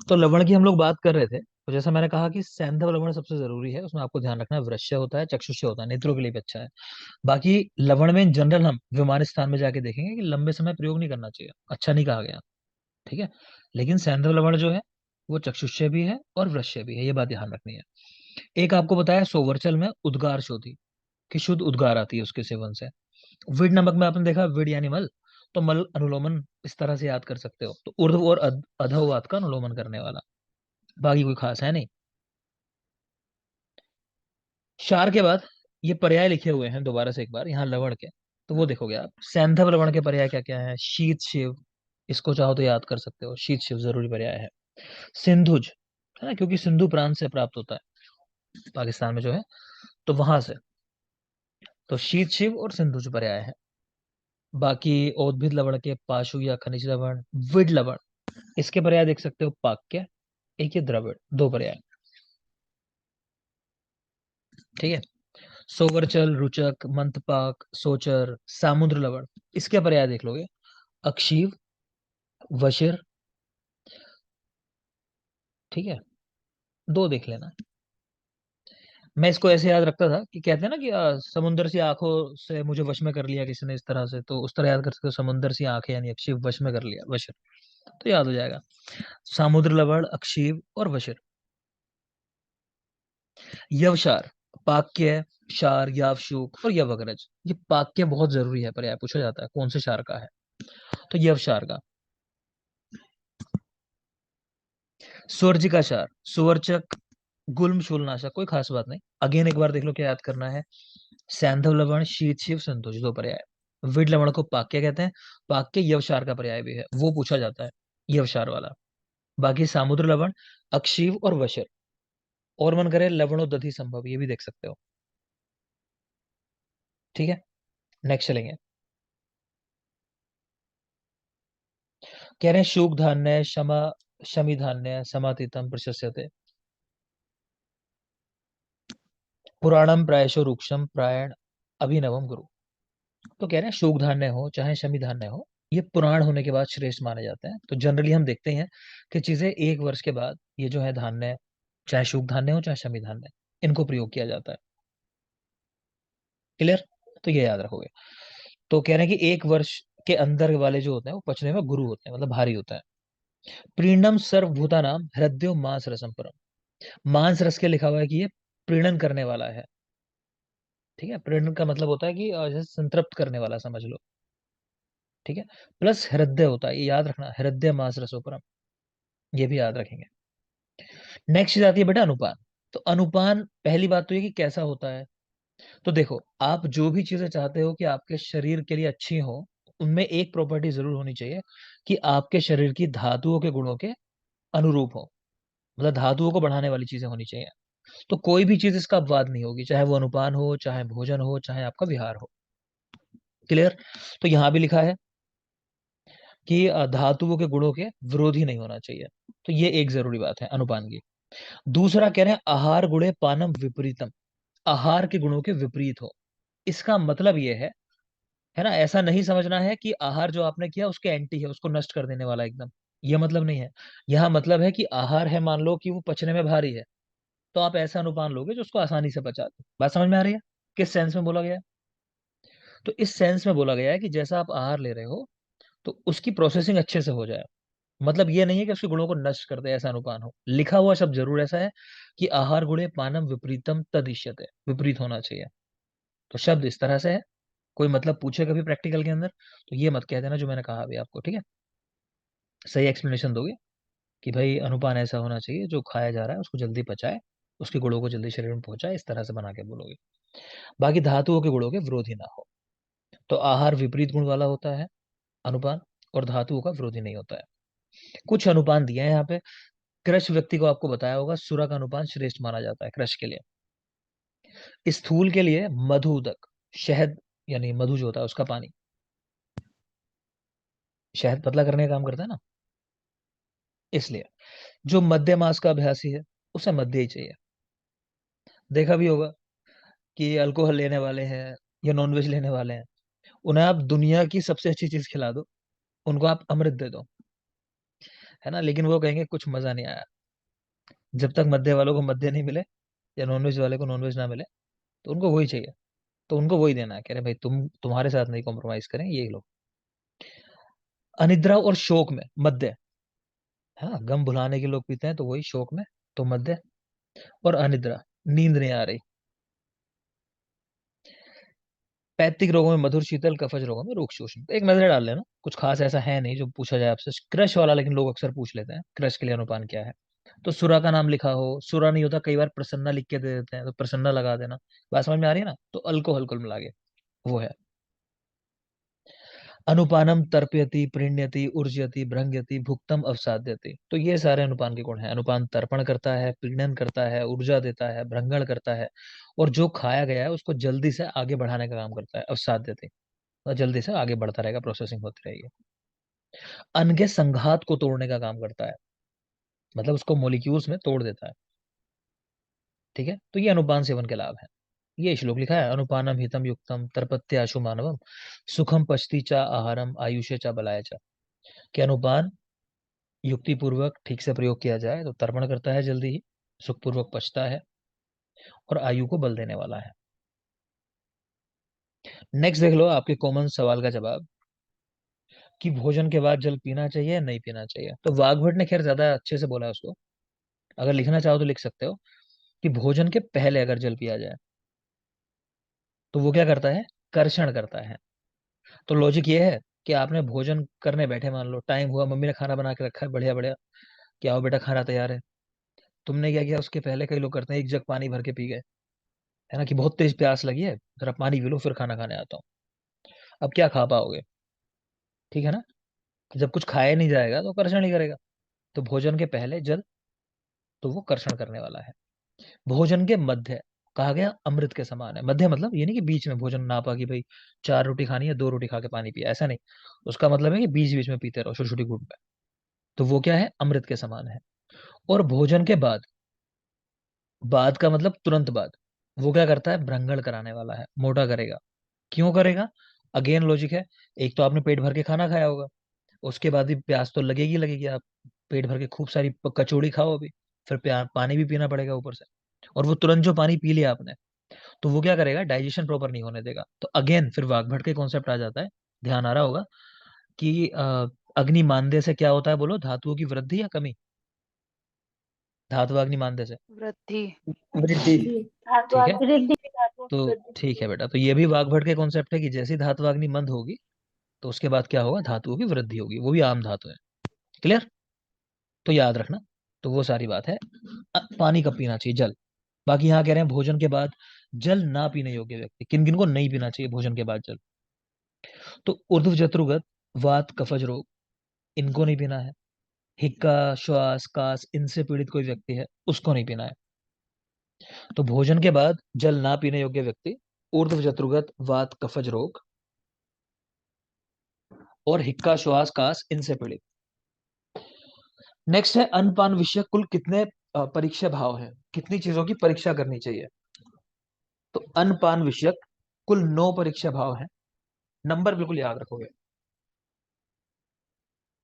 तो लवण की हम लोग बात कर रहे थे, तो जैसा मैंने कहा कि सैंधव लवण सबसे जरूरी है, उसमें आपको ध्यान रखना है वृश्य होता है, चक्षुष्य होता है, नेत्रों के लिए भी अच्छा है। बाकी लवण में इन जनरल हम विमान स्थान में जाके देखेंगे कि लंबे समय प्रयोग नहीं करना चाहिए, अच्छा नहीं कहा गया। ठीक है। लेकिन सैंधव लवण जो है वो चक्षुष्य भी है और वृश्य भी है, ये बात ध्यान रखनी है। एक आपको बताया सोवर्चल में उद्गार शोधी, कि शुद्ध उद्गार आती है उसके सेवन से। विड नमक में आपने देखा विड यानी मल, तो मल अनुलोमन इस तरह से याद कर सकते हो, तो ऊर्ध्व और अधोवात का अनुलोमन करने वाला। बाकी कोई खास है नहीं। क्षार के बाद ये पर्याय लिखे हुए हैं दोबारा से एक बार यहाँ लवण के, तो वो देखोगे आप। सैंधव लवण के पर्याय क्या क्या है? शीत शिव, इसको चाहो तो याद कर सकते हो, शीत शिव जरूरी पर्याय है। सिंधुज, है ना, क्योंकि सिंधु प्रांत से प्राप्त होता है पाकिस्तान में जो है, तो वहां से, तो शीत शिव और सिंधुज पर्याय है। बाकी औद्भिद लवण के पाशु या खनिज लवण, विड लवण, इसके पर्याय देख सकते हो, पाक्य, एक ये द्रविड़, दो पर्याय। ठीक है। सोवरचल, रुचक, मंथपाक, सोचर, सामुद्र लवण, इसके पर्याय देख लोगे, अक्षीव, वशिर। ठीक है, दो देख लेना। मैं इसको ऐसे याद रखता था कि कहते हैं ना कि समुंदर सी आंखों से मुझे वश में कर लिया किसी ने, इस तरह से, तो उस तरह याद कर सकते हो, समुंदर सी आंखें यानी अक्षीव, वश में कर लिया, वशिर, तो याद हो जाएगा। सामुद्र लवण, अक्षीव और वशिर। यवशार, पाक्य, क्षार, यावशुक और यवग्रज, ये पाक्य बहुत जरूरी है, पर्याय पूछा जाता है कौन से क्षार का है, तो यवशार का। स्वर्जिका का क्षार, सुवर्चक, गुल्म शूलनाशक, कोई खास बात नहीं। अगेन एक बार देख लो क्या याद करना है। सैंधव लवण, शीत शिव, संतोष, दो पर्याय। विड लवण को पाक्य कहते हैं, पाक्य यवशार का पर्याय भी है, वो पूछा जाता है, यवशार वाला। बाकी सामुद्र लवण, अक्षीव और वशिर। और मन करे लवणोदधि संभव, ये भी देख सकते हो। ठीक है, नेक्स्ट चलेंगे। कह रहे हैं शुक धान्य, क्षमा, शमी धान्य, समातीतम प्रशस्यते, पुराणम प्रायशो रूक्षम प्रायण अभिनवम गुरु। तो कह रहे हैं शुक धान्य हो चाहे शमी धान्य हो, ये पुराण होने के बाद श्रेष्ठ माने जाते हैं। तो जनरली हम देखते हैं कि चीजें एक वर्ष के बाद, ये जो है धान्य, चाहे शुक धान्य हो चाहे शमी धान्य, इनको प्रयोग किया जाता है। क्लियर? तो ये याद रखोगे। तो कह रहे हैं कि एक वर्ष के अंदर वाले जो होते हैं वो पचने में गुरु होते हैं, मतलब भारी होता है। प्रीणम सर्वभूता नाम हृदय मांस रसम परम, मांस रस के लिखा हुआ है कि ये प्रीणन करने वाला है। ठीक है, प्रीणन का मतलब होता है कि जैसे संतृप्त करने वाला समझ लो। ठीक है, प्लस हृदय होता है, ये याद रखना, हृदय मांस रसोपरम, ये भी याद रखेंगे। नेक्स्ट आती है बेटा अनुपान। तो अनुपान पहली बात तो ये कि कैसा होता है। तो देखो, आप जो भी चीजें चाहते हो कि आपके शरीर के लिए अच्छी हो, उनमें एक प्रॉपर्टी जरूर होनी चाहिए कि आपके शरीर की धातुओं के गुणों के अनुरूप हो, मतलब धातुओं को बढ़ाने वाली चीजें होनी चाहिए। तो कोई भी चीज इसका अपवाद नहीं होगी, चाहे वो अनुपान हो, चाहे भोजन हो, चाहे आपका विहार हो। क्लियर? तो यहां भी लिखा है कि धातुओं के गुणों के विरोधी नहीं होना चाहिए, तो ये एक जरूरी बात है अनुपान की। दूसरा कह रहे हैं आहार गुणे पानम विपरीतम, आहार के गुणों के विपरीत हो। इसका मतलब ये है ना, ऐसा नहीं समझना है कि आहार जो आपने किया उसके एंटी है, उसको नष्ट कर देने वाला एकदम, ये मतलब नहीं है। यह मतलब है कि आहार है, मान लो कि वो पचने में भारी है, तो आप ऐसा अनुपान लोगे जो उसको आसानी से पचा दे। बात समझ में आ रही है? किस सेंस में बोला गया है? तो इस सेंस में बोला गया है कि जैसा आप आहार ले रहे हो, तो उसकी प्रोसेसिंग अच्छे से हो जाए। मतलब ये नहीं है कि उसके गुणों को नष्ट कर दे, ऐसा अनुपान हो। लिखा हुआ शब्द जरूर ऐसा है कि आहार गुणे पानम विपरीतम तदिश्यते, विपरीत होना चाहिए। तो शब्द इस तरह से है, कोई मतलब पूछे कभी प्रैक्टिकल के अंदर, तो ये मत कह देना जो मैंने कहा अभी आपको। ठीक है, सही एक्सप्लेनेशन दोगे कि भाई अनुपान ऐसा होना चाहिए जो खाया जा रहा है उसको जल्दी पचाए, उसके गुणों को जल्दी शरीर में पहुंचाए, इस तरह से बना के बोलोगे। बाकी धातुओं के गुणों के विरोधी ना हो। तो आहार विपरीत गुण वाला होता है अनुपान, और धातुओं का विरोधी नहीं होता है। कुछ अनुपान दिए हैं यहाँ पे। कृष व्यक्ति को आपको बताया होगा, सुरा का अनुपान श्रेष्ठ माना जाता है कृष के लिए। स्थूल के लिए मधुदक, शहद, यानी मधु जो होता है उसका पानी, शहद पतला करने का काम करता है ना, इसलिए। जो मध्य मास का अभ्यासी है उसे मध्य ही चाहिए। देखा भी होगा कि अल्कोहल लेने वाले हैं या नॉनवेज लेने वाले हैं, उन्हें आप दुनिया की सबसे अच्छी चीज खिला दो, उनको आप अमृत दे दो, है ना, लेकिन वो कहेंगे कुछ मजा नहीं आया। जब तक मध्य वालों को मध्य नहीं मिले या नॉनवेज वाले को नॉनवेज ना मिले, तो उनको वही चाहिए, तो उनको वही देना है। कह रहे भाई तुम्हारे साथ नहीं कॉम्प्रोमाइज करेंगे ये लोग। अनिद्रा और शोक में मध्य, हाँ, गम भुलाने के लोग पीते हैं तो वही शोक में, तो मध्य। और अनिद्रा, नींद नहीं आ रही। पैतृक रोगों में मधुर शीतल, कफज रोगों में रुक्ष शोषण। तो एक नजर डाल लेना, कुछ खास ऐसा है नहीं जो पूछा जाए आपसे क्रश वाला, लेकिन लोग अक्सर पूछ लेते हैं क्रश के लिए अनुपान क्या है। तो सुरा का नाम लिखा हो, सुरा नहीं होता कई बार प्रसन्ना लिख के दे देते हैं, तो प्रसन्ना लगा देना। बात समझ में आ रही है ना, तो अल्कोहल कुल मिला के वो है। अनुपानम तर्पयति, प्रीण्यति, ऊर्जयति, भृंग्यति, भुक्तम, अवसाद्यति। तो ये सारे अनुपान के गुण हैं। अनुपान तर्पण करता है, प्रीणन करता है, ऊर्जा देता है, भ्रंगण करता है, और जो खाया गया है उसको जल्दी से आगे बढ़ाने का काम करता है, अवसाद्यति, और जल्दी से आगे बढ़ता रहेगा, प्रोसेसिंग होती रहेगी। अन्न के संघात को तोड़ने का काम करता है, मतलब उसको मोलिक्यूल्स में तोड़ देता है। ठीक है, तो ये अनुपान सेवन के लाभ है। ये श्लोक लिखा है, अनुपानम हितम युक्तम तरपत्याशु मानवम सुखम पचती चा आहारम आयुष्य चा बलाय चा। कि अनुपान युक्ति पूर्वक ठीक से प्रयोग किया जाए तो तर्पण करता है जल्दी ही, सुखपूर्वक पचता है, और आयु को बल देने वाला है। नेक्स्ट देख लो आपके कॉमन सवाल का जवाब, कि भोजन के बाद जल पीना चाहिए या नहीं पीना चाहिए। तो वाग्भट ने खैर ज्यादा अच्छे से बोला है उसको, अगर लिखना चाहो तो लिख सकते हो, कि भोजन के पहले अगर जल पिया जाए तो वो क्या करता है, कर्षण करता है। तो लॉजिक ये है कि आपने भोजन करने बैठे, मान लो टाइम हुआ, मम्मी ने खाना बना के रखा है बढ़िया बढ़िया, कि आओ बेटा खाना तैयार है। तुमने क्या किया, उसके पहले कई लोग करते हैं एक जग पानी भर के पी गए, है ना, कि बहुत तेज प्यास लगी है, जरा पानी पी लो फिर खाना खाने आता हूँ। अब क्या खा पाओगे, ठीक है ना। जब कुछ खाया नहीं जाएगा तो कर्षण ही करेगा। तो भोजन के पहले जल, तो वो कर्षण करने वाला है। भोजन के मध्य, कहा गया अमृत के समान है। मध्य मतलब ये नहीं कि बीच में भोजन नापा कि भाई 4 रोटी खानी है 2 रोटी खा के पानी पिया, ऐसा नहीं। उसका मतलब है कि बीच बीच में पीते रहो छोटी छोटी घूंट में। तो वो क्या है, अमृत के समान है। और भोजन के बाद, बाद का मतलब तुरंत बाद, वो क्या करता है, भ्रंगण कराने वाला है, मोटा करेगा। क्यों करेगा, अगेन लॉजिक है। एक तो आपने पेट भर के खाना खाया होगा, उसके बाद भी प्यास तो लगेगी लगेगी, आप पेट भर के खूब सारी कचौड़ी खाओ अभी, फिर पानी भी पीना पड़ेगा ऊपर से। और वो तुरंत जो पानी पी लिया आपने, तो वो क्या करेगा, डाइजेशन प्रॉपर नहीं होने देगा। तो अगेन फिर वाग्भट के कॉन्सेप्ट आ जाता है, ध्यान आ रहा होगा, कि अग्नि मानदेय से क्या होता है, बोलो, धातुओं की वृद्धि या कमी। धातु अग्नि मानदेय से वृद्धि। वृद्धि। ठीक है, वृद्धि की धातुओं की तो वृद्धि। ठीक है बेटा, तो ये भी वाग्भट के कॉन्सेप्ट है कि जैसी धातु अग्नि मंद होगी, तो उसके बाद क्या होगा, धातुओं की वृद्धि होगी, वो भी आम धातु है। क्लियर, तो याद रखना। तो वो सारी बात है। पानी कब पीना चाहिए, जल। बाकी यहाँ कह रहे हैं भोजन के बाद जल ना पीने योग्य व्यक्ति, किन किन को नहीं पीना चाहिए भोजन के बाद जल। तो ऊर्ध्व जत्रुगत, वात कफज रोग, इनको नहीं पीना है। हिक्का, श्वास, कास, इनसे पीड़ित कोई व्यक्ति है, उसको नहीं पीना है। तो भोजन के बाद जल ना पीने योग्य व्यक्ति, ऊर्ध्व जत्रुगत, वात कफज रोग, और हिक्का, श्वास, कास, इनसे पीड़ित। नेक्स्ट है अनपान विषय कुल कितने परीक्षा भाव है, कितनी चीजों की परीक्षा करनी चाहिए। तो अनपान विषयक कुल 9 परीक्षा भाव है। नंबर बिल्कुल याद रखोगे,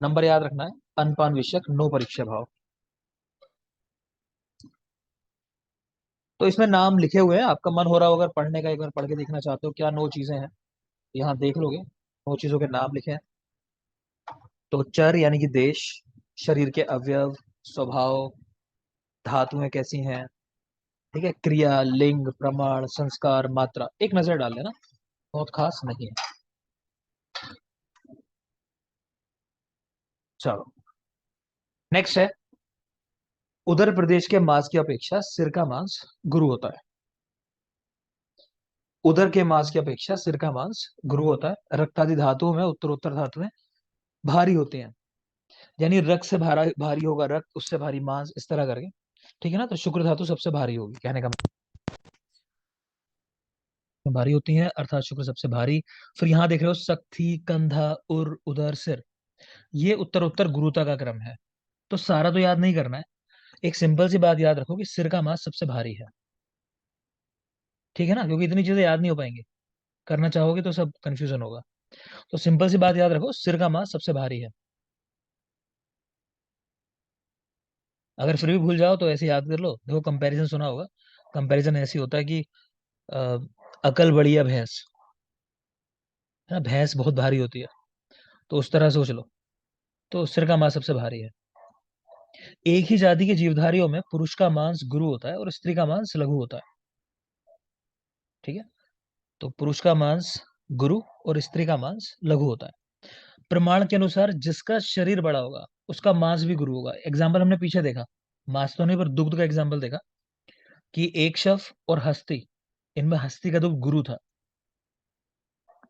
नंबर याद रखना है। अनपान विषयक 9 परीक्षा भाव। तो इसमें नाम लिखे हुए हैं, आपका मन हो रहा हो अगर पढ़ने का, एक बार पढ़ के देखना चाहते हो क्या 9 चीजें हैं, यहाँ देख लोगे। 9 चीजों के नाम लिखे हैं। तो चर यानी कि देश, शरीर के अवयव, स्वभाव, धातुएं कैसी हैं, ठीक है, क्रिया, लिंग, प्रमाण, संस्कार, मात्रा, एक नजर डाल लेना, बहुत खास नहीं है। चलो, नेक्स्ट है, उदर प्रदेश के मांस की अपेक्षा सिर का मांस गुरु होता है। उदर के मांस की अपेक्षा सिर का मांस गुरु होता है। रक्त आदि धातुओं में उत्तरोत्तर धातुएं भारी होती हैं, यानी रक्त से भारी होगा रक्त, उससे भारी मांस, इस तरह करके। ठीक है ना, तो शुक्र धातु सबसे भारी होगी, कहने का मतलब भारी होती है, अर्थात शुक्र सबसे भारी। फिर यहाँ देख रहे हो शक्ति, कंधा, उर, उदर, सिर, ये उत्तर उत्तर गुरुता का क्रम है। तो सारा तो याद नहीं करना है, एक सिंपल सी बात याद रखो कि सिर का मांस सबसे भारी है। ठीक है ना, क्योंकि इतनी चीजें याद नहीं हो पाएंगी, करना चाहोगे तो सब कंफ्यूजन होगा। तो सिंपल सी बात याद रखो, सिर का मांस सबसे भारी है। अगर फिर भी भूल जाओ तो ऐसे याद कर लो। देखो कंपैरिजन सुना होगा, कंपैरिजन ऐसी होता है कि अ, अकल बड़ी है भैंस, है ना, भैंस बहुत भारी होती है, तो उस तरह सोच लो। तो सिर का मांस सबसे भारी है। एक ही जाति के जीवधारियों में पुरुष का मांस गुरु होता है और स्त्री का मांस लघु होता है। ठीक है, तो पुरुष का मांस गुरु और स्त्री का मांस लघु होता है। प्रमाण के अनुसार जिसका शरीर बड़ा होगा उसका मांस भी गुरु होगा। एग्जाम्पल हमने पीछे देखा, मांस तो नहीं पर दुग्ध का एग्जाम्पल देखा, कि एक शव और हस्ती, इनमें हस्ती का दुग्ध गुरु था।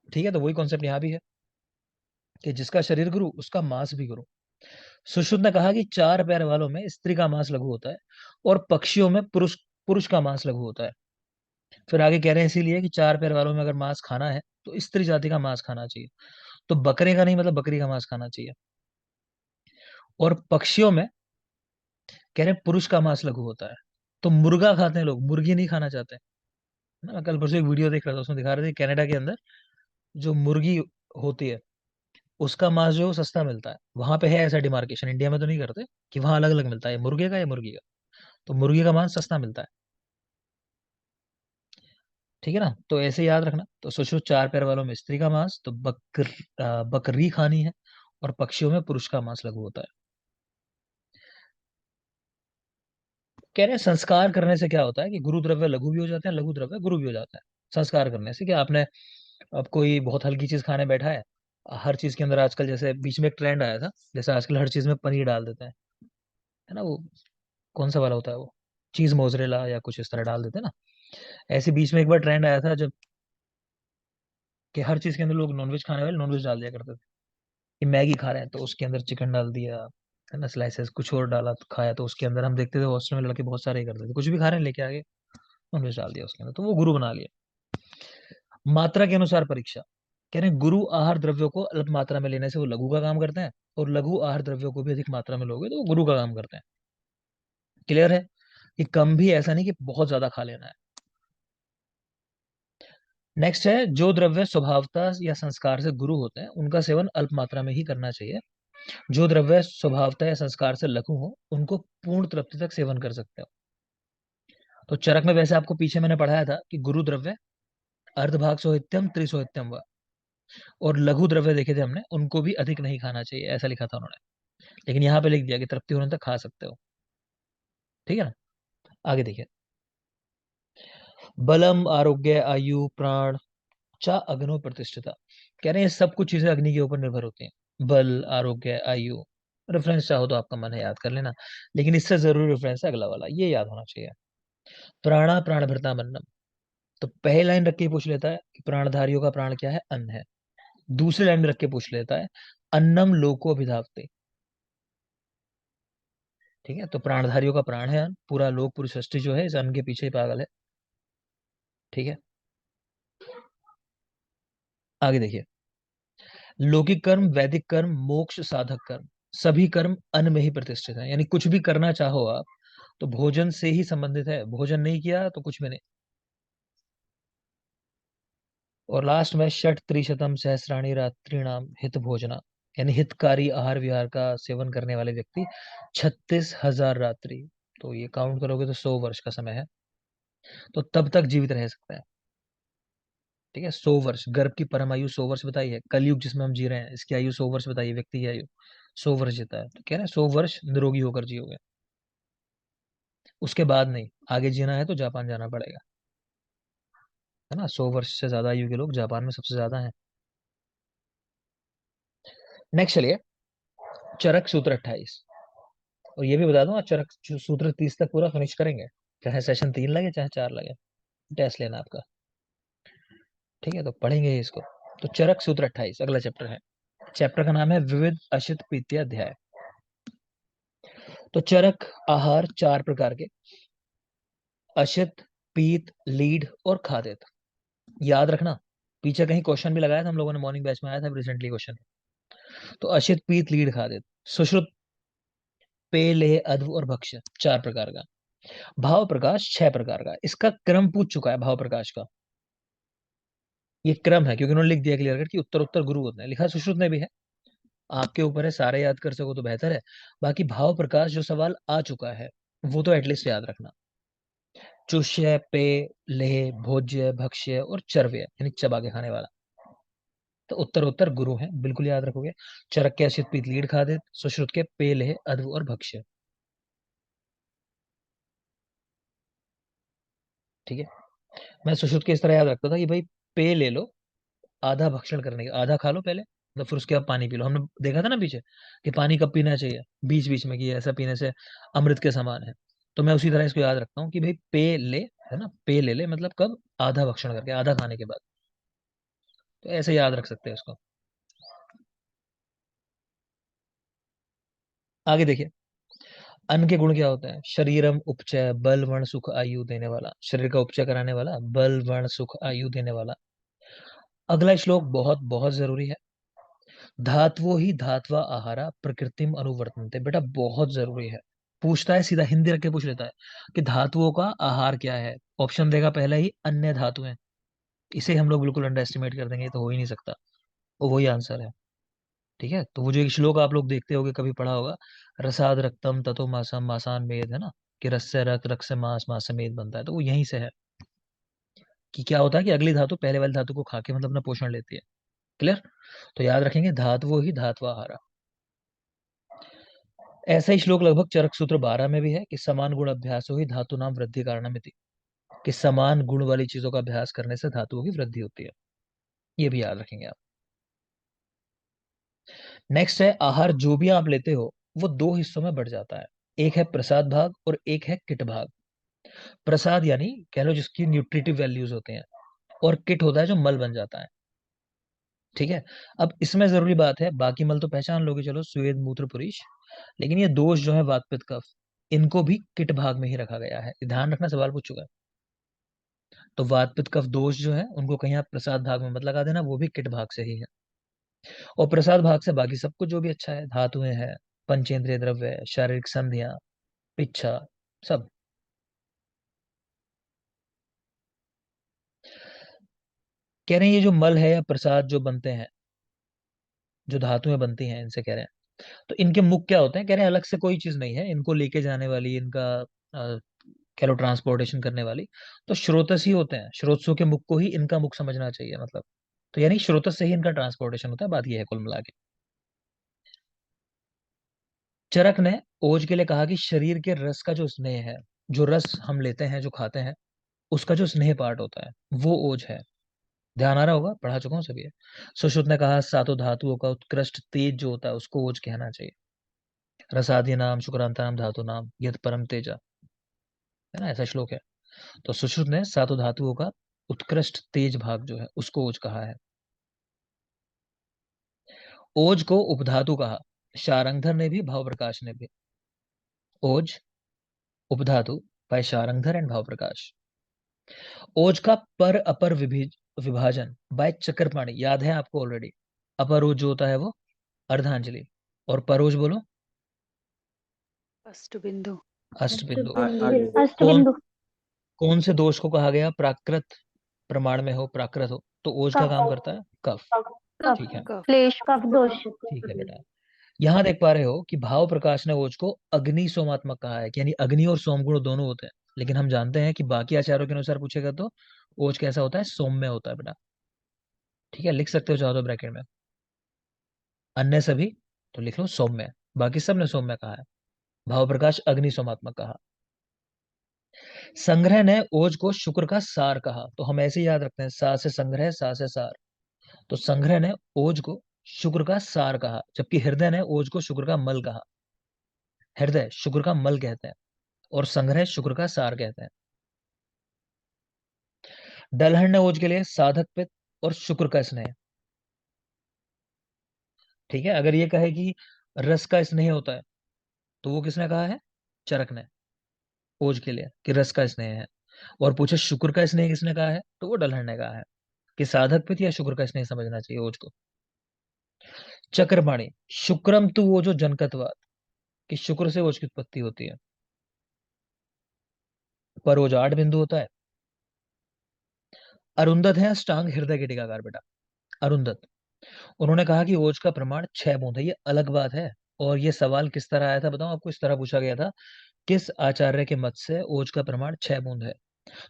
ठीक है, तो वही कॉन्सेप्ट यहाँ भी है कि जिसका शरीर गुरु उसका मांस भी गुरु। सुश्रुत ने कहा कि चार पैर वालों में स्त्री का मांस लघु होता है और पक्षियों में पुरुष पुरुष का मांस लघु होता है। फिर आगे कह रहे हैं इसीलिए कि चार पैर वालों में अगर मांस खाना है तो स्त्री जाति का मांस खाना चाहिए, तो बकरे का नहीं, मतलब बकरी का मांस खाना चाहिए। और पक्षियों में कह रहे हैं पुरुष का मांस लघु होता है, तो मुर्गा खाते हैं लोग, मुर्गी नहीं खाना चाहते हैं। ना, मैं कल परसों एक वीडियो देख रहा था, उसमें दिखा रहे थे कनाडा के अंदर जो मुर्गी होती है उसका मांस जो है वो सस्ता मिलता है। वहां पे है ऐसा डिमार्केशन, इंडिया में तो नहीं करते कि वहां अलग अलग मिलता है मुर्गे का या मुर्गी का। तो मुर्गी का मांस सस्ता मिलता है। ठीक है ना, तो ऐसे याद रखना। तो सोचो चार पैर वालों में स्त्री का मांस, तो बकरी खानी है, और पक्षियों में पुरुष का मांस लघु होता है। कह रहे हैं संस्कार करने से क्या होता है कि गुरु द्रव्य लघु भी हो जाते हैं, लघु द्रव्य गुरु भी हो जाता है। संस्कार करने से क्या, आपने अब कोई बहुत हल्की चीज खाने बैठा है, हर चीज के अंदर आजकल जैसे बीच में एक ट्रेंड आया था, जैसे आजकल हर चीज में पनीर डाल देते हैं, है ना, वो कौन सा वाला होता है वो, चीज मोजरेला या कुछ इस तरह डाल देते हैं ना। ऐसे बीच में एक बार ट्रेंड आया था जब कि हर चीज के अंदर लोग नॉनवेज खाने वाले नॉनवेज डाल दिया करते थे। कि मैगी खा रहे हैं तो उसके अंदर चिकन डाल दिया, है ना, स्लाइसेस कुछ और डाला तो खाया, तो उसके अंदर हम देखते थे हॉस्टल में लड़के बहुत सारे ही करते थे, कुछ भी खा रहे हैं लेके आगे नॉनवेज डाल दिया उसके अंदर, तो वो गुरु बना लिया। मात्रा के अनुसार परीक्षा, कह रहे हैं गुरु आहार द्रव्यों को अल्प मात्रा में लेने से वो लघु का काम करते हैं, और लघु आहार द्रव्यों को भी अधिक मात्रा में लोगे तो वो गुरु का काम करते हैं। क्लियर है, कि कम भी ऐसा नहीं कि बहुत ज्यादा खा लेना है। नेक्स्ट है, जो द्रव्य स्वभावतः या संस्कार से गुरु होते हैं उनका सेवन अल्प मात्रा में ही करना चाहिए। जो द्रव्य स्वभावतः या संस्कार से लघु हो उनको पूर्ण तृप्ति तक सेवन कर सकते हो। तो चरक में वैसे आपको पीछे मैंने पढ़ाया था कि गुरु द्रव्य अर्धभाग सोहित्यम त्रिसोहित्यम व, और लघु द्रव्य देखे थे हमने, उनको भी अधिक नहीं खाना चाहिए, ऐसा लिखा था उन्होंने। लेकिन यहाँ पे लिख दिया कि तृप्ति होने तक खा सकते हो। ठीक है ना, आगे देखिए। बलम आरोग्य आयु प्राण चा अग्नो प्रतिष्ठिता, कह रहे हैं ये सब कुछ चीजें अग्नि के ऊपर निर्भर होती हैं। बल, आरोग्य, आयु। रेफरेंस चाहो तो आपका मन है याद कर लेना, लेकिन इससे जरूरी रेफरेंस है अगला वाला, ये याद होना चाहिए। प्राणा प्राण भरता अन्नम, तो पहली लाइन रख के पूछ लेता है कि प्राणधारियों का प्राण क्या है, अन्न है। दूसरी लाइन में रख के पूछ लेता है अन्नम लोको अभिधावते। ठीक है, तो प्राणधारियों का प्राण है अन्न, पूरा लोक पूरी सृष्टि जो है इस अन्न के पीछे ही पागल है। ठीक है, आगे देखिए। लौकिक कर्म, वैदिक कर्म, मोक्ष साधक कर्म, सभी कर्म अन्न में ही प्रतिष्ठित है। यानी कुछ भी करना चाहो आप तो भोजन से ही संबंधित है, भोजन नहीं किया तो कुछ भी नहीं। और लास्ट में षट त्रिशतम सहस्राणी रात्रिणाम हित भोजना, यानी हितकारी आहार विहार का सेवन करने वाले व्यक्ति 36,000 रात्रि, तो ये काउंट करोगे तो 100 वर्ष का समय है, तो तब तक जीवित रह सकता है। ठीक है, 100 वर्ष, गर्भ की परम आयु 100 वर्ष बताई है, कलयुग जिसमें हम जी रहे हैं इसकी आयु 100 वर्ष बताई है, व्यक्ति की आयु 100 वर्ष जीता है, तो कह रहे हैं 100 वर्ष निरोगी होकर जियोगे। उसके बाद नहीं, आगे जीना है तो जापान जाना पड़ेगा, है ना, 100 वर्ष से ज्यादा आयु के लोग जापान में सबसे ज्यादा हैं। नेक्स्ट चलिए, चरक सूत्र 28। और ये भी बता दूं, चरक सूत्र 30 तक पूरा फिनिश करेंगे, चाहे सेशन 3 लगे चाहे 4 लगे, टेस्ट लेना आपका। ठीक है, तो पढ़ेंगे ही इसको। तो चरक सूत्र 28 अगला चैप्टर है, चैप्टर का नाम है विविध अशित पीत्य अध्याय। तो चरक आहार चार प्रकार के, अशित, पीत, लीड और खादित। याद रखना, पीछे कहीं क्वेश्चन भी लगाया था हम लोगों ने, मॉर्निंग बैच में आया था रिसेंटली क्वेश्चन। तो अशित, पीत, लीड, खादित। सुश्रुत, पेय, लेह, अध्व और भक्ष्य चार प्रकार का। भाव प्रकाश 6 प्रकार का। इसका क्रम पूछ चुका है भाव प्रकाश का, ये क्रम है क्योंकि उन्होंने लिख दिया क्लियर कट कि उत्तर उत्तर गुरु होते हैं, लिखा सुश्रुत ने भी है। आपके ऊपर है, सारे याद कर सको तो बेहतर है। बाकी भाव प्रकाश जो सवाल आ चुका है वो तो एटलीस्ट याद रखना। चुष्य, पेय, लेह, भोज्य, भक्ष्य और चर्व्य यानी चबा के खाने वाला। तो उत्तर उत्तर गुरु है, बिल्कुल याद रखोगे। चरक के अशित पीत लीड खादित, सुश्रुत के पेय, लेह, अध्व और भक्ष्य। ठीक है। मैं सुश्रुत के इस तरह याद रखता था कि भाई पेय ले लो, आधा भक्षण करने के, आधा खा लो पहले, तो फिर उसके बाद पानी पी लो। हमने देखा था ना पीछे कि पानी कब पीना चाहिए, बीच बीच में, कि ऐसा पीने से अमृत के समान है। तो मैं उसी तरह इसको याद रखता हूँ कि भाई पे ले, है ना, पे ले ले मतलब कब, आधा भक्षण करके, आधा खाने के बाद। तो ऐसे याद रख सकते हैं इसको। आगे देखिए, अन्न के गुण क्या होते हैं। शरीरम उपचय, बल वर्ण सुख आयु देने वाला, शरीर का उपचय कराने वाला, बल वर्ण सुख आयु देने वाला। अगला श्लोक बहुत बहुत जरूरी है। धातवो ही धात्वा आहारा प्रकृतिम अनुवर्तन्ते, बेटा बहुत जरूरी है। पूछता है, सीधा हिंदी रख के पूछ लेता है कि धातुओं का आहार क्या है। ऑप्शन देगा पहले ही अन्य धातुएं। इसे हम लोग बिल्कुल अंडर एस्टिमेट कर देंगे, ये तो हो ही नहीं सकता। वो वही आंसर है। ठीक है, तो वो जो एक श्लोक आप लोग देखते होगे, कभी पढ़ा होगा, रसाद रक्तम ततो मासम मासान मेद, है ना, कि रस से रक्त, रक्त से मांस, मांस से मेद बनता है। तो वो यहीं से है कि क्या होता है कि अगली धातु पहले वाली धातु को खा के मतलब अपना पोषण लेती है। क्लियर। तो याद रखेंगे, धातुओं ही धात्वा आहारा। ऐसा ही श्लोक लगभग चरक सूत्र 12 में भी है कि समान गुण अभ्यास ही धातु नाम वृद्धि कारणमिति, कि समान गुण वाली चीजों का अभ्यास करने से धातुओं की वृद्धि होती है। ये भी याद रखेंगे आप। नेक्स्ट है, आहार जो भी आप लेते हो वो दो हिस्सों में बढ़ जाता है। एक है प्रसाद भाग और एक है किट भाग। प्रसाद यानी कह लो जिसकी न्यूट्रिटिव वैल्यूज होते हैं, और किट होता है जो मल बन जाता है। ठीक है। अब इसमें जरूरी बात है, बाकी मल तो पहचान लोगे, चलो स्वेद मूत्र पुरीश, लेकिन ये दोष जो है वात पित्त कफ, इनको भी किट भाग में ही रखा गया है, ध्यान रखना, सवाल पूछ चुका है। तो वात पित्त कफ दोष जो है उनको कहीं आप प्रसाद भाग में मत लगा देना, वो भी किट भाग से ही है। और प्रसाद भाग से बाकी सब कुछ जो भी अच्छा है, धातुएं हैं, पंचेंद्रिय द्रव्य, शारीरिक संधियां, इच्छा, सब। कह रहे हैं ये जो मल है या प्रसाद जो बनते हैं, जो धातुएं बनती हैं, इनसे कह रहे हैं, तो इनके मुख क्या होते हैं। कह रहे हैं अलग से कोई चीज नहीं है इनको लेके जाने वाली, इनका कह लो ट्रांसपोर्टेशन करने वाली। तो स्रोतस ही होते हैं, स्रोतसों के मुख को ही इनका मुख समझना चाहिए मतलब। तो यानी स्रोतस से ही इनका ट्रांसपोर्टेशन होता है, बात ये है कुल मिला के। चरक ने ओज के लिए कहा कि शरीर के रस का जो स्नेह है, जो रस हम लेते हैं, जो खाते हैं, उसका जो स्नेह पार्ट होता है वो ओज है। ध्यान आ रहा होगा, पढ़ा चुका हूँ सभी। सुश्रुत ने कहा सातों धातुओं का उत्कृष्ट तेज जो होता है उसको ओज कहना चाहिए। रसादि नाम शुक्रांता नाम धातु नाम यद परम तेजा, है ना, ऐसा श्लोक है। तो सुश्रुत ने सातों धातुओं का उत्कृष्ट तेज भाग जो है उसको ओज कहा है। ओज को उपधातु कहा, शारंगधर ने भी, भाव प्रकाश ने भी। ओज उपधातु बाय शारंगधर एंड भाव प्रकाश। ओज का पर अपर विभाजन बाय चक्रपाणी, याद है आपको ऑलरेडी। अपर ओज जो होता है वो अर्धांजलि, और परोज बोलो अष्टबिंदु। अष्टबिंदु। अष्टबिंदु। कौन अष्टबिंदु। कौन से दोष को कहा गया, प्राकृत प्रमाण में हो, प्राकृत हो, तो ओज क्या कफ। काम करता है, कफ। कफ। ठीक है। कफ। क्लेश कफ दोष। ठीक है बेटा। यहाँ देख पा रहे हो कि भाव प्रकाश ने ओज को अग्नि सोमात्मक कहा है, कि यानी अग्नि और सोम गुण दोनों होते हैं। लेकिन हम जानते हैं कि बाकी आचार्यों के अनुसार पूछेगा तो ओज कैसा होता है, सौम्य होता है बेटा। ठीक है, लिख सकते हो चाहो तो ब्रैकेट में, अन्य सभी तो लिख लो सौम्य, बाकी सब ने सौम्य कहा है। भाव प्रकाश अग्नि सोमात्मक कहा। संग्रह ने ओज को शुक्र का सार कहा, तो हम ऐसे ही याद रखते हैं, सा से संग्रह, सा से सार। तो संग्रह ने ओज को शुक्र का सार कहा, जबकि हृदय ने ओज को शुक्र का मल कहा। हृदय शुक्र का मल कहते हैं और संग्रह शुक्र का सार कहते हैं। दलहन ने ओज के लिए साधक पित्त और शुक्र का स्नेह। ठीक है, अगर ये कहे कि रस का स्नेह होता है, तो वो किसने कहा है, चरक ने, ओज के लिए, कि रस का स्नेह है। और पूछे शुक्र का स्नेह किसने कहा है, तो वो दलहन ने कहा है कि साधक पित्त या शुक्र का स्नेह समझना चाहिए ओज को। चक्रपाणी, शुक्रम तू वो जो जनकत्वाद, कि शुक्र से ओज की उत्पत्ति होती है। पर ओज 8 बिंदु होता है। अरुंधत है अष्टांग हृदय के टीकाकार बेटा, अरुंधत। उन्होंने कहा कि ओज का प्रमाण 6 बूंद है, ये अलग बात है। और ये सवाल किस तरह आया था बताऊं आपको? इस तरह पूछा गया था, किस आचार्य के मत से ओज का प्रमाण 6 बूंद है?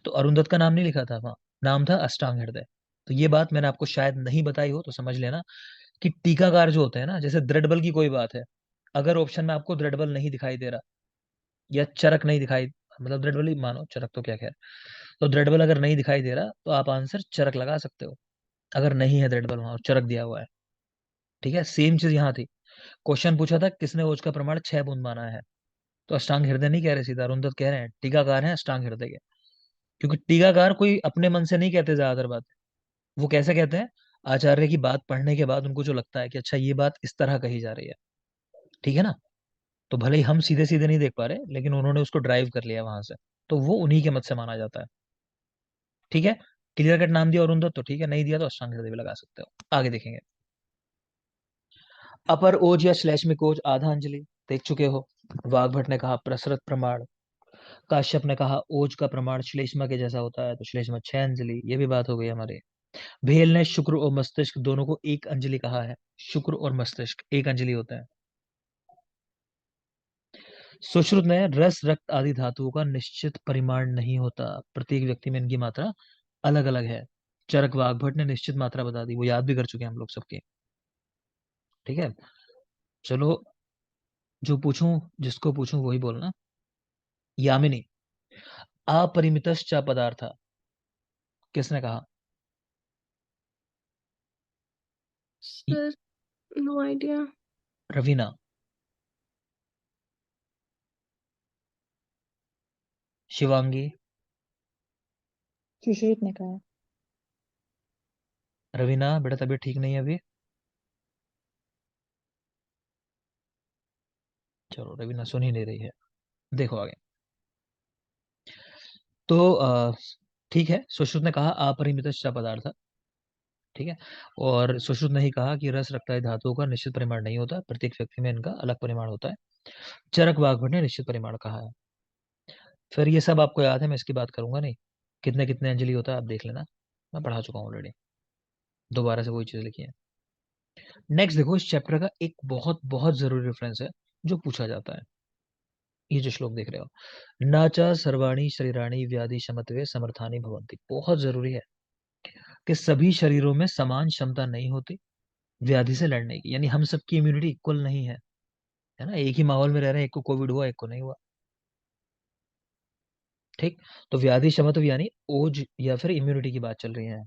तो अरुंधत का नाम नहीं लिखा था वहां, नाम था अष्टांग हृदय। तो ये बात मैंने आपको शायद नहीं बताई हो, तो समझ लेना कि टीकाकार जो होते हैं ना, जैसे दृढ़ बल की कोई बात है, अगर ऑप्शन में आपको दृढ़ बल नहीं दिखाई दे रहा या चरक नहीं दिखाई, मतलब दृढ़ बल ही मानो, चरक तो क्या खैर, तो दृढ़ बल अगर नहीं दिखाई दे रहा तो आप आंसर चरक लगा सकते हो, अगर नहीं है दृढ़ बल वहां और चरक दिया हुआ है। ठीक है, सेम चीज यहाँ थी। क्वेश्चन पूछा था किसने ओज का प्रमाण 6 बूंद माना है, तो अष्टांग हृदय नहीं कह रहे, सीधा अरुंधत कह रहे हैं टीकाकार हैं अष्टांग हृदय के। क्योंकि टीकाकार कोई अपने मन से नहीं कहते ज्यादातर बात, वो कैसे कहते हैं? आचार्य की बात पढ़ने के बाद उनको जो लगता है कि अच्छा ये बात इस तरह कही जा रही है, ठीक है ना? तो भले ही हम सीधे सीधे नहीं देख पा रहे, लेकिन उन्होंने उसको ड्राइव कर लिया वहां से, तो वो उन्हीं के मत से माना जाता है। ठीक है, क्लियर कट नाम दिया अरुंधत तो ठीक है, नहीं दिया तो अष्टांग हृदय भी लगा सकते हो। आगे देखेंगे। अपर ओज या श्लेष्मिक ओज आधा अंजलि देख चुके हो। वाग्भट ने कहा प्रसरत प्रमाण। काश्यप ने कहा ओज का प्रमाण श्लेष्मा के जैसा होता है, तो श्लेष्मा 6 अंजलि, ये भी बात हो गई हमारी। भेल ने शुक्र और मस्तिष्क दोनों को 1 अंजलि कहा है। शुक्र और मस्तिष्क 1 अंजलि होता है। सुश्रुत ने रस रक्त आदि धातुओं का निश्चित परिमाण नहीं होता, प्रत्येक व्यक्ति में इनकी मात्रा अलग अलग है। चरक वाग्भट ने निश्चित मात्रा बता दी, वो याद भी कर चुके हैं हम लोग सबके। ठीक है, चलो, जो पूछूं, जिसको पूछूं वही बोलना। यामिनी, अपरिमितश्च पदार्थ, किसने कहा? इ- sir, no idea. Raveena. Shivangi. Sushrut ने कहा। रवीना बेटा तबीयत ठीक नहीं है अभी? चलो, रवीना सुन ही नहीं रही है। देखो आगे। तो ठीक है, सुश्रुत ने कहा अपरिमितश्च पदार्थ। ठीक है, और सुश्रुत ने ही कहा कि रस रक्ताई धातुओं का निश्चित परिमाण नहीं होता, प्रत्येक व्यक्ति में इनका अलग परिमाण होता है। चरक वाग्भट ने निश्चित परिमाण कहा है। फिर ये सब आपको याद है, मैं इसकी बात करूंगा नहीं। कितने कितने अंजलि होता है आप देख लेना, मैं पढ़ा चुका हूँ ऑलरेडी, दोबारा से वही चीज लिखी है। नेक्स्ट देखो, इस चैप्टर का एक बहुत बहुत जरूरी रेफरेंस है जो पूछा जाता है। ये जो श्लोक देख रहे हो, न च सर्वाणि शरीराणि व्याधि शमत्वे समर्थानि भवन्ति, बहुत जरूरी है कि सभी शरीरों में समान क्षमता नहीं होती व्याधि से लड़ने की, यानी हम सबकी इम्यूनिटी इक्वल नहीं है ना? एक ही माहौल में रह रहे हैं, एक को कोविड हुआ एक को नहीं हुआ। ठीक, तो व्याधि शमत्व यानी ओज या फिर इम्यूनिटी की बात चल रही है।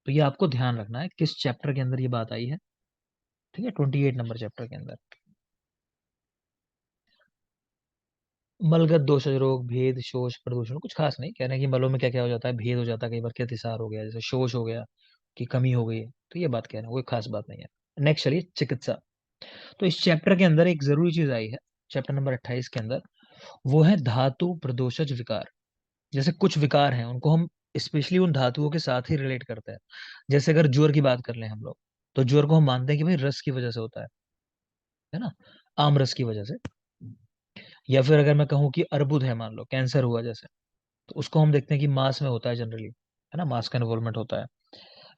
तो ये आपको ध्यान रखना है किस चैप्टर के अंदर ये बात आई है। ठीक है, 28 नंबर चैप्टर के अंदर। मलगत दोषज रोग, भेद, शोष, प्रदूषण, कुछ खास नहीं कहने की, मलों में क्या क्या हो जाता है, भेद हो जाता है कई बार, क्या अतिसार हो गया, जैसे शोष हो गया कि कमी हो गई, तो ये बात कहना कोई खास बात नहीं है। नेक्स्ट चलिए, चिकित्सा। तो इस चैप्टर के अंदर एक जरूरी चीज आई है, चैप्टर नंबर 28 के अंदर, वो है धातु प्रदोषज विकार। जैसे कुछ विकार हैं उनको हम स्पेशली उन धातुओं के साथ ही रिलेट करते हैं। जैसे अगर ज्वर की बात कर लें हम लोग, तो ज्वर को हम मानते हैं कि भाई रस की वजह से होता है ना, आम रस की वजह से। या फिर अगर मैं कहूँ कि अर्बुद है, मान लो कैंसर हुआ जैसे, तो उसको हम देखते हैं कि मांस में होता है जनरली, है ना, मांस का इन्वॉल्वमेंट होता है।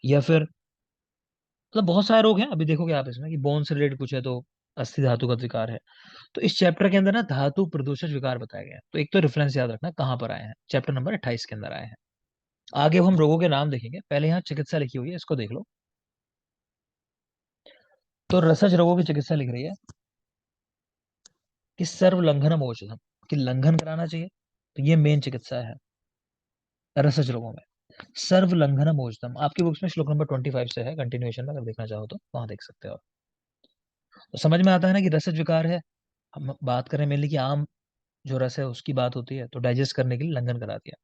या फिर मतलब बहुत सारे रोग हैं, अभी देखोगे आप इसमें कि बोन से रिलेटेड कुछ है तो अस्थि धातु का विकार है। तो इस चैप्टर के अंदर ना धातु प्रदूषक विकार बताया गया है। तो एक तो रेफरेंस याद रखना कहाँ पर आए हैं, चैप्टर नंबर 28 के अंदर आए हैं। आगे हम रोगों के नाम देखेंगे, पहले यहाँ चिकित्सा लिखी हुई है, इसको देख लो। तो रसज रोगों की चिकित्सा लिख रही है कि सर्व लंघनम औषधम, कि लंघन कराना चाहिए, तो ये मेन चिकित्सा है रसज रोगों में। सर्व लंघनम औषधम आपकी बुक्स में श्लोक नंबर 25 से है, कंटिन्यूएशन में अगर देखना चाहो तो वहां देख सकते हो आप। तो समझ में आता है ना कि रसज विकार है। हम बात करें मेनली कि आम जो रस है उसकी बात होती है, तो डाइजेस्ट करने के लिए लंघन करा दिया,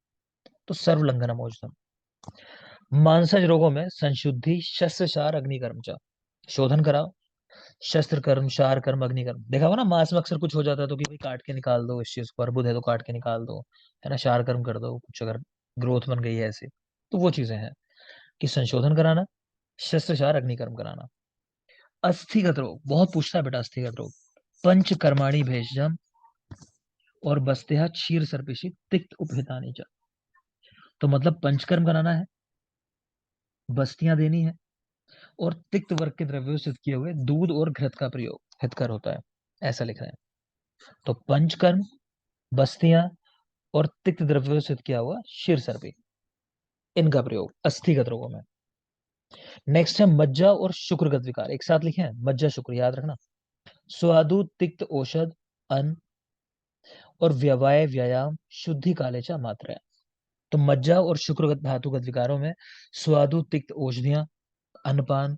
तो सर्व लंघनम औषधम। मानसज रोगों में संशुद्धि शस्त्र शार अग्निकर्म च, शोधन कराओ, शस्त्र कर्म शार कर्म अग्निकर्म। देखा होगा ना, मांस में अक्सर कुछ हो जाता है तो कि भाई काट के निकाल दो इस चीज को, अर्बुद है तो काट के निकाल दो, है ना, शार कर्म कर दो कुछ, अगर ग्रोथ बन गई है ऐसे, तो वो चीजें हैं कि संशोधन कराना, शस्त्र शार अग्निकर्म कराना। अस्थिगत रोग बहुत पूछता है बेटा, अस्थिगत रोग, पंच कर्माणी भेषजम और बस्तेहा क्षीर सर्पिशी तिक्त उपहितानी च, तो मतलब पंचकर्म कराना है, बस्तियां देनी है, और तिक्त वर्ग के द्रव्यों से किए हुए दूध और घृत का प्रयोग हितकर होता है, ऐसा लिखा है। तो पंचकर्म, बस्तियां और तिक्त द्रव्यों से किया हुआ क्षीर सर्पी, इनका प्रयोग अस्थिगत रोगों में। नेक्स्ट है मज्जा और शुक्रगत विकार, एक साथ लिखे हैं, मज्जा शुक्र याद रखना। स्वादु तिक्त औषध अन्न और व्यवाय व्यायाम शुद्धि कालेचा मात्रा। तो मज्जा और शुक्रगत धातुगत विकारों में स्वादु तिक्त औषधियां, अन्नपान,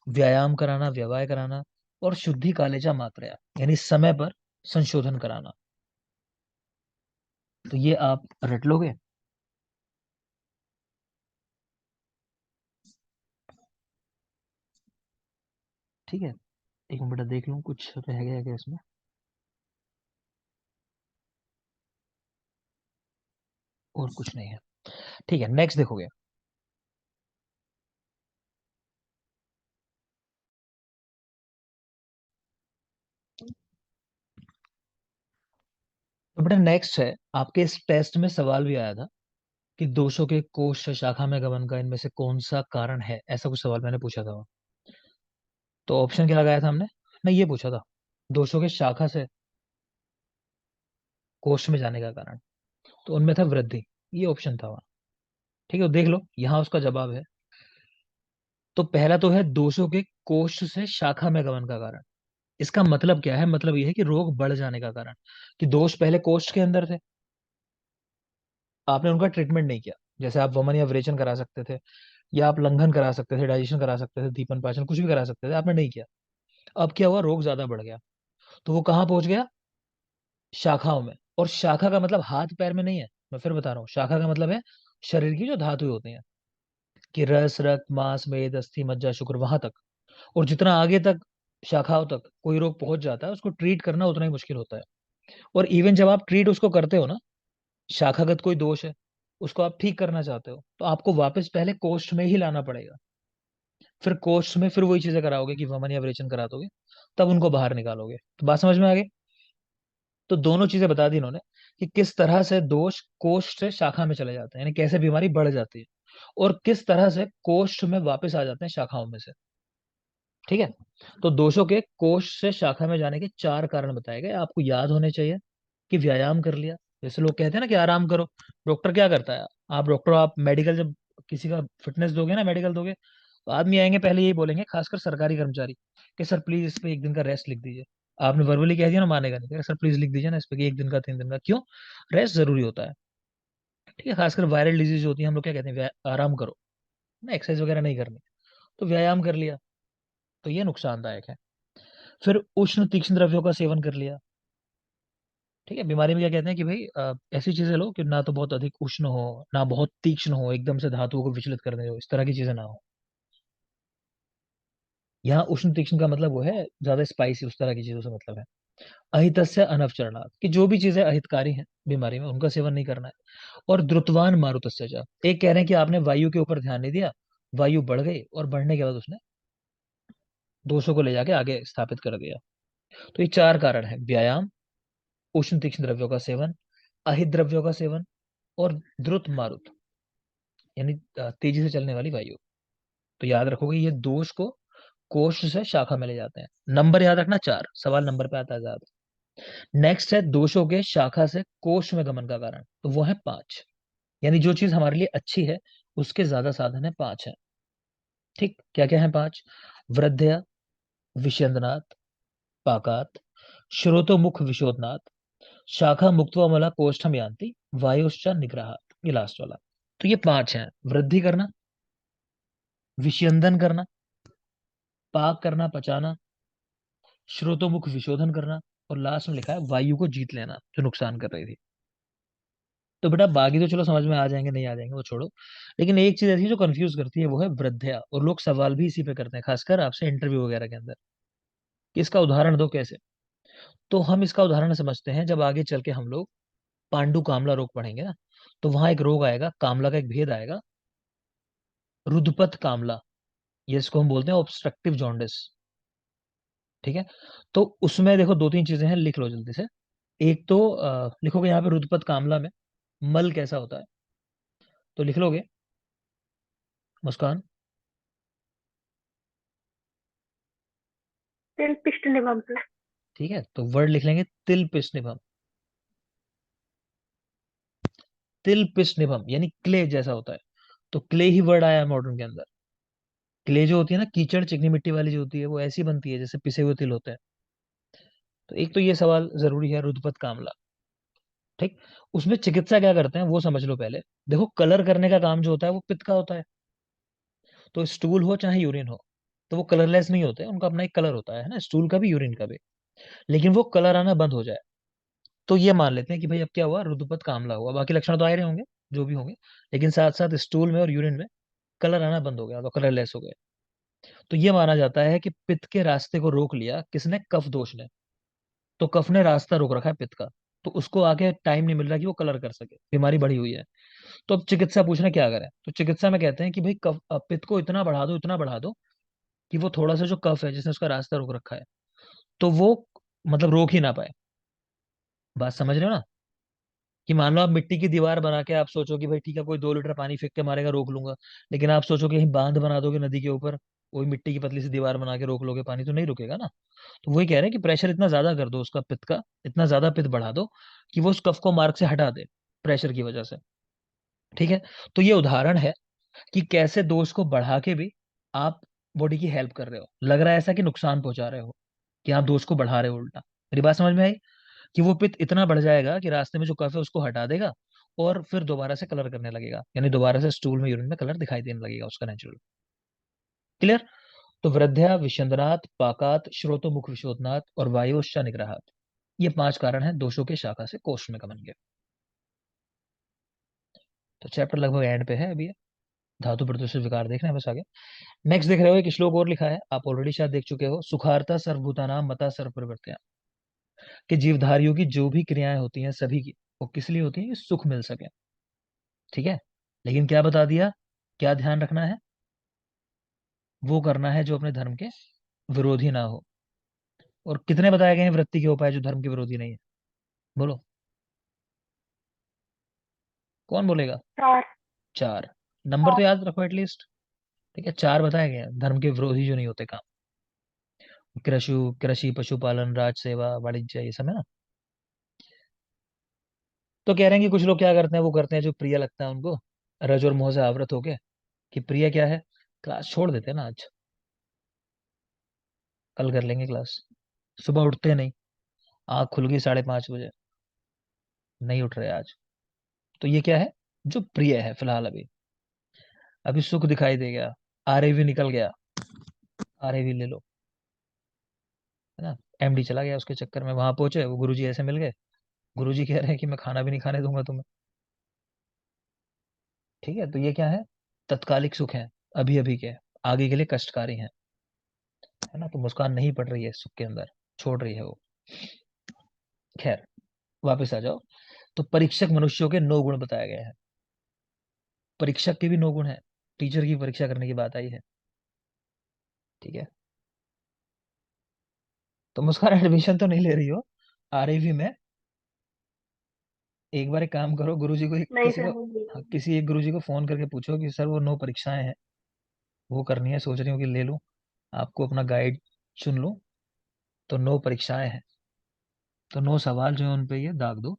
व्यायाम कराना, व्यवहार कराना और शुद्धि कालेजा मात्रा, यानी समय पर संशोधन कराना। तो ये आप रट लोगे। ठीक है, एक मिनट बेटा देख लूं कुछ रह गया है क्या इसमें। और कुछ नहीं है। ठीक है, नेक्स्ट देखोगे। तो बेटा नेक्स्ट है, आपके इस टेस्ट में सवाल भी आया था कि दोषों के कोष से शाखा में गमन का इनमें से कौन सा कारण है, ऐसा कुछ सवाल मैंने पूछा था। तो ऑप्शन क्या लगाया था हमने, मैं ये पूछा था दोषों के शाखा से कोष में जाने का कारण। तो उनमें था वृद्धि, ये ऑप्शन था वहाँ। ठीक है, तो देख लो यहाँ उसका जवाब है। तो पहला तो है दोषों के कोष से शाखा में गमन का कारण। इसका मतलब क्या है, मतलब यह है कि रोग बढ़ जाने का कारण, कि दोष पहले कोष्ठ के अंदर थे, आपने उनका ट्रीटमेंट नहीं किया। जैसे आप वमन या विरेचन करा सकते थे, या आप लंघन करा सकते थे, डाइजेशन करा सकते थे, दीपन पाचन कुछ भी करा सकते थे, आपने नहीं किया। अब क्या हुआ, रोग ज्यादा बढ़ गया। तो वो कहाँ पहुंच गया, शाखाओं में। और शाखा का मतलब हाथ पैर में नहीं है, मैं फिर बता रहा हूँ, शाखा का मतलब है शरीर की जो धातुएं होती हैं, कि रस रक्त मांस मेद अस्थि मज्जा शुक्र, वहां तक। और जितना आगे तक शाखाओं तक कोई रोग पहुंच जाता है, उसको ट्रीट करना उतना ही मुश्किल होता है। और इवन जब आप ट्रीट उसको करते हो ना, शाखागत कोई दोष है, उसको आप ठीक करना चाहते हो, तो आपको वापस पहले कोष्ठ में ही लाना पड़ेगा। फिर कोष्ठ में फिर वही चीजें कराओगे कि वमन या विरेचन करा दोगे, तब उनको बाहर निकालोगे। तो बात समझ में आ गई। तो दोनों चीजें बता दी इन्होंने, कि किस तरह से दोष कोष्ठ से शाखा में चले जाते हैं, यानी कैसे बीमारी बढ़ जाती है, और किस तरह से कोष्ठ में वापस आ जाते हैं शाखाओं में से। ठीक है, तो दोषों के कोष से शाखा में जाने के चार कारण बताए गए, आपको याद होने चाहिए। कि व्यायाम कर लिया, जैसे लोग कहते हैं ना कि आराम करो, डॉक्टर क्या करता है, आप डॉक्टर, आप मेडिकल जब किसी का फिटनेस दोगे ना, मेडिकल दोगे, तो आदमी आएंगे पहले यही बोलेंगे, खासकर सरकारी कर्मचारी, कि सर प्लीज इस पे एक दिन का रेस्ट लिख दीजिए। आपने वर्बली कह दिया ना, मानेगा नहीं, कहेगा, सर प्लीज लिख दीजिए ना इस पे कि एक दिन का 3 दिन का, क्यों, रेस्ट जरूरी होता है। ठीक है, खासकर वायरल डिजीज होती है, हम लोग क्या कहते हैं, आराम करो ना, एक्सरसाइज वगैरह नहीं करनी। तो व्यायाम कर लिया, तो ये नुकसानदायक है। फिर उष्ण तीक्ष्ण द्रव्यों का सेवन कर लिया। ठीक है, बीमारी में क्या कहते हैं कि भाई ऐसी चीजें लो कि ना तो बहुत अधिक उष्ण हो, ना बहुत तीक्ष्ण हो, एकदम से धातुओं को विचलित करने हो, इस तरह की चीजें ना हो। यहाँ उष्ण तीक्ष्ण का मतलब वो है ज्यादा स्पाइसी, उस तरह की चीजों से मतलब है। अहितस्य अनवचरणात्, कि जो भी चीजें अहितकारी हैं बीमारी में, उनका सेवन नहीं करना है। और द्रुतवान मारुतस्य च, एक कह रहे हैं कि आपने वायु के ऊपर ध्यान नहीं दिया, वायु बढ़ गई और बढ़ने के बाद उसने दोषों को ले जाके आगे स्थापित कर दिया। तो ये चार कारण है, व्यायाम, उष्ण तीक्ष्ण द्रव्यों का सेवन, अहित द्रव्यों का सेवन, और द्रुत मारुत, यानी तेजी से चलने वाली वायु। तो याद रखोगे ये दोष को कोष से शाखा में ले जाते हैं। नंबर याद रखना, चार, सवाल नंबर पे आता है ज्यादा। नेक्स्ट है दोषों के शाखा से कोष में गमन का कारण, तो वो है 5। यानी जो चीज हमारे लिए अच्छी है, उसके ज्यादा साधन है, 5 है। ठीक, क्या क्या है 5, वृद्धया, विषंदनात्, पाकात्, श्रोतोमुख विशोधनात्, शाखा मुक्त्वा कोष्ठम यान्ति, वायुश्च निग्रहात्, ये लास्ट वाला। तो ये 5 हैं, वृद्धि करना, विषयंदन करना, पाक करना पचाना, श्रोतोमुख विशोधन करना, और लास्ट में लिखा है वायु को जीत लेना जो नुकसान कर रही थी। तो बेटा बाकी तो चलो समझ में आ जाएंगे, नहीं आ जाएंगे वो छोड़ो। लेकिन एक चीज ऐसी जो कंफ्यूज करती है, वो है वृद्धया, और लोग सवाल भी इसी पे करते हैं, खासकर आपसे इंटरव्यू वगैरह के अंदर, कि इसका उदाहरण दो कैसे। तो हम इसका उदाहरण समझते हैं जब आगे चल के हम लोग पांडु कामला रोग पढ़ेंगे ना, तो वहां एक रोग आएगा, कामला का एक भेद आएगा, रुद्धपथ कामला, ये इसको हम बोलते हैं ऑब्स्ट्रक्टिव जॉन्डिस। ठीक है, तो उसमें देखो दो तीन चीजें हैं, लिख लो जल्दी से। एक तो लिखोगे यहाँ पे रुद्धपथ कामला में मल कैसा होता है, तो लिख लोगे, मुस्कान। तिल पिष्ट निभम सर। ठीक है, तो वर्ड लिख लेंगे तिल पिष्ट निभम। तिल पिष्ट निभम यानी क्ले जैसा होता है, तो क्ले ही वर्ड आया मॉडर्न के अंदर। क्ले जो होती है ना, कीचड़ चिकनी मिट्टी वाली जो होती है, वो ऐसी बनती है जैसे पिसे हुए तिल होते हैं। तो एक तो ये सवाल जरूरी है, रुद्रपद कामला। ठीक। उसमें चिकित्सा क्या करते हैं वो समझ लो पहले। देखो, कलर करने का काम जो होता है वो पित्त का होता है। तो स्टूल हो चाहे यूरिन हो, तो वो कलरलेस नहीं होते, उनका अपना एक कलर होता है ना, स्टूल का भी यूरिन का भी। लेकिन वो कलर आना बंद हो जाए, तो ये मान लेते हैं कि भाई अब क्या हुआ, रुद्रपद कामला हुआ। बाकी लक्षण तो आ ही रहे होंगे जो भी होंगे, लेकिन साथ साथ स्टूल में और यूरिन में कलर आना बंद हो गया, तो कलरलेस हो गए। तो ये माना जाता है कि पित्त के रास्ते को रोक लिया किसने, कफ दोष ने। तो कफ ने रास्ता रोक रखा है पित्त का, तो उसको आगे टाइम नहीं मिल रहा कि वो कलर कर सके, बीमारी बढ़ी हुई है। तो अब चिकित्सा पूछना क्या करें, तो चिकित्सा में कहते हैं कि भाई कफ पित्त को इतना बढ़ा दो, इतना बढ़ा दो कि वो थोड़ा सा जो कफ है जिसने उसका रास्ता रोक रखा है, तो वो मतलब रोक ही ना पाए। बात समझ रहे हो ना? कि मान लो आप मिट्टी की दीवार बना के आप सोचो कि भाई ठीक है, कोई 2 लीटर पानी फेंक के मारेगा, रोक लूंगा। लेकिन आप सोचो कि कहीं बांध बना दोगे नदी के ऊपर, वही मिट्टी की पतली सी दीवार बना के रोक लोगे पानी, तो नहीं रुकेगा ना। तो वही कह रहे हैं कि प्रेशर इतना ज्यादा कर दो उसका, पित्त का इतना ज्यादा पित्त बढ़ा दो कि वो उस कफ को मार्ग से हटा दे, प्रेशर की वजह से। ठीक है। तो ये उदाहरण है कि कैसे दोष को बढ़ा के भी आप बॉडी की हेल्प कर रहे हो। लग रहा है ऐसा कि नुकसान पहुंचा रहे हो, कि आप दोष को बढ़ा रहे हो उल्टा। मेरी बात समझ में आई? कि वो पित्त इतना बढ़ जाएगा कि रास्ते में जो कफ है उसको हटा देगा, और फिर दोबारा से कलर करने लगेगा, यानी दोबारा से स्टूल में यूरिन में कलर दिखाई देने लगेगा उसका नेचुरल। क्लियर? तो वृद्ध्या विषंदनात् पाकात् श्रोतोमुख विशोधनात् और वायोश्चा निग्रहात्, ये 5 कारण हैं दोषों के शाखा से कोष्ठ में गमन के। तो चैप्टर लगभग एंड पे है अभी ये। धातु प्रदूषित विकार देखना है बस आगे। नेक्स्ट देख रहे हो, एक श्लोक और लिखा है, आप ऑलरेडी शायद देख चुके हो, सुखार्ता सर्वभूतानां मता सर्व प्रवृत्तियां। कि जीवधारियों की जो भी क्रियाएं होती हैं सभी की, वो किस लिए होती है, कि सुख मिल सके। ठीक है। लेकिन क्या बता दिया, क्या ध्यान रखना है, वो करना है जो अपने धर्म के विरोधी ना हो। और कितने बताए गए हैं वृत्ति के उपाय जो धर्म के विरोधी नहीं है? बोलो, कौन बोलेगा? चार। 4। नंबर तो याद रखो एटलीस्ट। ठीक है, 4 बताए गए हैं धर्म के विरोधी जो नहीं होते काम। कृषि कृषि पशुपालन राज सेवा वाणिज्य, ये सब है ना। तो कह रहे हैं कि कुछ लोग क्या करते हैं, वो करते हैं जो प्रिय लगता है उनको, रज और मोह से आवृत होके। कि प्रिय क्या है, क्लास छोड़ देते हैं ना आज, कल कर लेंगे क्लास। सुबह उठते नहीं, आँख खुल गई 5:30 बजे, नहीं उठ रहे आज। तो ये क्या है, जो प्रिय है फिलहाल अभी। अभी सुख दिखाई दे गया, आरएवी निकल गया, आरएवी ले लो, है ना। एमडी चला गया उसके चक्कर में, वहां पहुंचे वो गुरुजी ऐसे मिल गए, गुरुजी कह रहे हैं कि मैं खाना भी नहीं खाने दूंगा तुम्हें। ठीक है, तो ये क्या है, तत्कालिक सुख है, अभी अभी के, आगे के लिए कष्टकारी है। है ना, तो मुस्कान नहीं पड़ रही है सुख के अंदर, छोड़ रही है वो। खैर, वापस आ जाओ। तो परीक्षक मनुष्यों के 9 गुण बताए गए हैं। परीक्षक के भी 9 गुण हैं, टीचर की परीक्षा करने की बात आई है। ठीक है। तो मुस्कान एडमिशन तो नहीं ले रही हो आरएवी में? एक बार एक काम करो, गुरुजी को नहीं किसी सर, को, वो नहीं हाँ, करूंगी। किसी एक गुरुजी को फोन करके पूछो कि सर वो 9 परीक्षाएं हैं, वो करनी है, सोच रही हूँ कि ले लूँ, आपको अपना गाइड चुन लूँ। तो 9 परीक्षाएं हैं, तो 9 सवाल जो है उन पे ये दाग दो।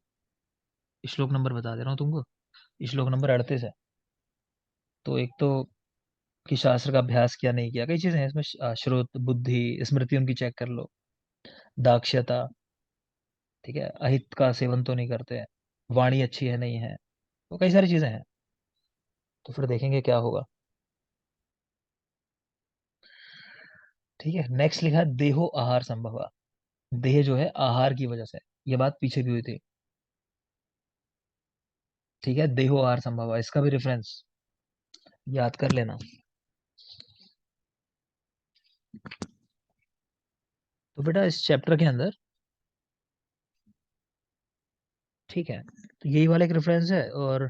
श्लोक नंबर बता दे रहा हूँ तुमको, श्लोक नंबर 38 है। तो एक तो कि शास्त्र का अभ्यास किया नहीं किया, कई चीजें हैं इसमें, श्रोत बुद्धि स्मृति उनकी चेक कर लो, दाक्षता, ठीक है, अहित का सेवन तो नहीं करते हैं, वाणी अच्छी है नहीं है, तो कई सारी चीजें हैं। तो फिर देखेंगे क्या होगा। ठीक है, नेक्स्ट लिखा है देहो आहार संभवा। देह जो है आहार की वजह से, ये बात पीछे भी हुई थी। ठीक है, देहो आहार संभवा, इसका भी रेफरेंस याद कर लेना। तो बेटा इस चैप्टर के अंदर, ठीक है, तो यही वाला एक रेफरेंस है, और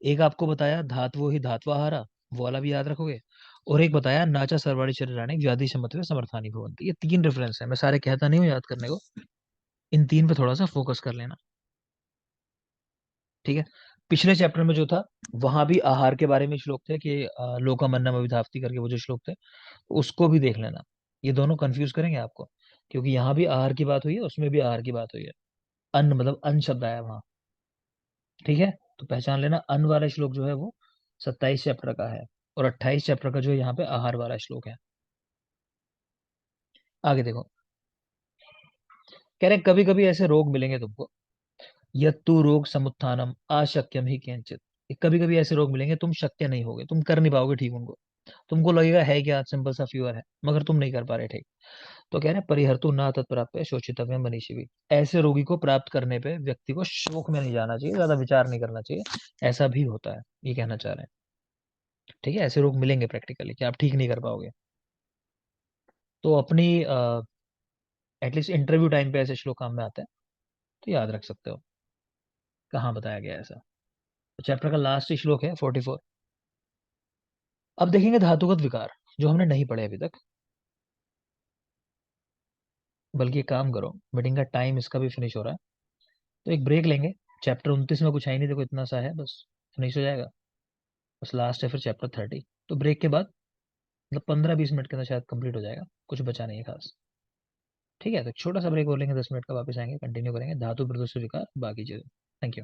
एक आपको बताया धातवो ही धात्वाहारा, वो वाला भी याद रखोगे। और एक बताया नाचा सर्वाणी शरीराणी व्याधि सम्मत समर्थानी भवन्ति। ये 3 रेफरेंस है, मैं सारे कहता नहीं हूँ याद करने को, इन 3 पे थोड़ा सा फोकस कर लेना। ठीक है। पिछले चैप्टर में जो था, वहां भी आहार के बारे में श्लोक थे कि लोकम अन्नम अभिधावति करके वो जो श्लोक थे, उसको भी देख लेना। ये दोनों कंफ्यूज करेंगे आपको, क्योंकि यहाँ भी आहार की बात हुई है, उसमें भी आहार की बात हुई है। अन्न मतलब अन्न शब्द आया वहां। ठीक है, तो पहचान लेना, अन्न वाला श्लोक जो है वो 27 चैप्टर का है, और 28 चैप्टर का जो है यहाँ पे आहार वाला श्लोक है। आगे देखो, कह रहे कभी कभी ऐसे रोग मिलेंगे तुमको, यत्तु रोग समुत्थानम अशक्यम ही किंचित। कभी कभी ऐसे रोग मिलेंगे तुम शक्य नहीं होगे, तुम कर नहीं पाओगे ठीक उनको। तुमको लगेगा है क्या, सिंपल सा फीवर है, मगर तुम नहीं कर पा रहे ठीक। तो कह रहे हैं परिहर्तु ना तत्प्राप्य शोचितव्यम मनीषी भी। ऐसे रोगी को प्राप्त करने पे व्यक्ति को शोक में नहीं जाना चाहिए, ज्यादा विचार नहीं करना चाहिए, ऐसा भी होता है, ये कहना चाह रहे हैं। ठीक है, ऐसे रोग मिलेंगे प्रैक्टिकली कि आप ठीक नहीं कर पाओगे। तो अपनी एटलीस्ट इंटरव्यू टाइम पे ऐसे श्लोक काम में आते हैं, तो याद रख सकते हो कहाँ बताया गया है ऐसा। तो चैप्टर का लास्ट श्लोक है 44। अब देखेंगे धातुगत विकार, जो हमने नहीं पढ़े अभी तक। बल्कि एक काम करो, मीटिंग का टाइम इसका भी फिनिश हो रहा है, तो एक ब्रेक लेंगे। चैप्टर 29 में कुछ है ही नहीं, देखो इतना सा है, बस फिनिश हो जाएगा। बस लास्ट है फिर चैप्टर 30। तो ब्रेक के बाद मतलब 15-20 मिनट के अंदर शायद कंप्लीट हो जाएगा, कुछ बचा नहीं है खास। ठीक है, तो छोटा सा ब्रेक हो लेंगे, 10 मिनट का, वापस आएंगे, कंटिन्यू करेंगे धातु प्रदूषण विकार बाकी चीजें। Thank you.